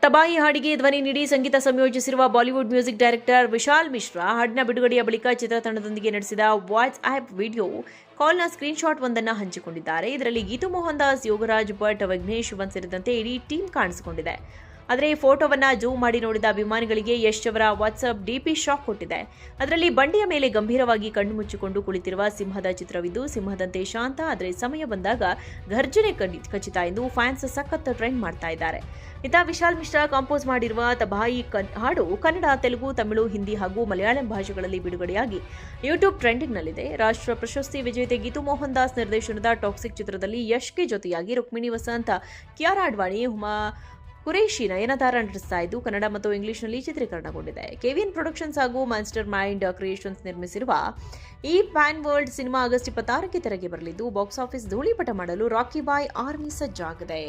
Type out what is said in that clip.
ತಬಾಯಿ ಹಾಡಿಗೆ ಧ್ವನಿ ನೀಡಿ ಸಂಗೀತ ಸಂಯೋಜಿಸಿರುವ ಬಾಲಿವುಡ್ ಮ್ಯೂಸಿಕ್ ಡೈರೆಕ್ಟರ್ ವಿಶಾಲ್ ಮಿಶ್ರಾ ಹಾಡಿನ ಬಿಡುಗಡೆಯ ಬಳಿಕ ಚಿತ್ರತಂಡದೊಂದಿಗೆ ನಡೆಸಿದ ವಾಟ್ಸ್ ಆಪ್ ವಿಡಿಯೋ ಕಾಲ್ನ ಸ್ಕ್ರೀನ್ಶಾಟ್ ಒಂದನ್ನು ಹಂಚಿಕೊಂಡಿದ್ದಾರೆ. ಇದರಲ್ಲಿ ಗೀತು ಮೋಹನ್ ದಾಸ್, ಯೋಗರಾಜ್ ಭಟ್, ವಿಘ್ನೇಶ್ ಶಿವನ್ ಸೇರಿದಂತೆ ಇಡೀ ಟೀಮ್ ಕಾಣಿಸಿಕೊಂಡಿದೆ. ಆದರೆ ಈ ಫೋಟೋವನ್ನು ಜೂಮ್ ಮಾಡಿ ನೋಡಿದ ಅಭಿಮಾನಿಗಳಿಗೆ ಯಶ್ ಅವರ ವಾಟ್ಸ್ಆಪ್ ಡಿಪಿ ಶಾಕ್ ಕೊಟ್ಟಿದೆ. ಅದರಲ್ಲಿ ಬಂಡೆಯ ಮೇಲೆ ಗಂಭೀರವಾಗಿ ಕಣ್ಣು ಮುಚ್ಚಿಕೊಂಡು ಕುಳಿತಿರುವ ಸಿಂಹದ ಚಿತ್ರವಿದ್ದು, ಸಿಂಹದಂತೆ ಶಾಂತ, ಆದರೆ ಸಮಯ ಬಂದಾಗ ಘರ್ಜನೆ ಖಚಿತ ಎಂದು ಫ್ಯಾನ್ಸ್ ಸಖತ್ ಟ್ರೆಂಡ್ ಮಾಡ್ತಾ ಇದ್ದಾರೆ. ಇತ್ತ ವಿಶಾಲ್ ಮಿಶ್ರಾ ಕಂಪೋಸ್ ಮಾಡಿರುವ ತಬಾಯಿ ಹಾಡು ಕನ್ನಡ, ತೆಲುಗು, ತಮಿಳು, ಹಿಂದಿ ಹಾಗೂ ಮಲಯಾಳಂ ಭಾಷೆಗಳಲ್ಲಿ ಬಿಡುಗಡೆಯಾಗಿ ಯೂಟ್ಯೂಬ್ ಟ್ರೆಂಡಿಂಗ್ನಲ್ಲಿದೆ. ರಾಷ್ಟ್ರ ಪ್ರಶಸ್ತಿ ವಿಜೇತೆ ಗೀತು ಮೋಹನ್ ದಾಸ್ ನಿರ್ದೇಶನದ ಟಾಕ್ಸಿಕ್ ಚಿತ್ರದಲ್ಲಿ ಯಶ್ಗೆ ಜೊತೆಯಾಗಿ ರುಕ್ಮಿಣಿ ವಸಂತ್, ಕಿಯಾರಾ ಅಡ್ವಾಣಿ, ಹುಮಾ ಕುರೇಶಿ, ನಯನತಾರ ನಟಿಸ್ತಾ ಇದ್ದು ಕನ್ನಡ ಮತ್ತು ಇಂಗ್ಲಿಷ್ನಲ್ಲಿ ಚಿತ್ರೀಕರಣಗೊಂಡಿದೆ. ಕೆವಿನ್ ಪ್ರೊಡಕ್ಷನ್ಸ್ ಹಾಗೂ ಮಾಸ್ಟರ್ ಮೈಂಡ್ ಕ್ರಿಯೇಷನ್ಸ್ ನಿರ್ಮಿಸಿರುವ ಈ ಪ್ಯಾನ್ ವರ್ಲ್ಡ್ ಸಿನಿಮಾ ಆಗಸ್ಟ್ 26ಕ್ಕೆ ತೆರೆಗೆ ಬರಲಿದ್ದು, ಬಾಕ್ಸ್ ಆಫೀಸ್ ಧೂಳಿಪಟ ಮಾಡಲು ರಾಕಿ ಬಾಯ್ ಆರ್ಮಿ ಸಜ್ಜಾಗಿದೆ.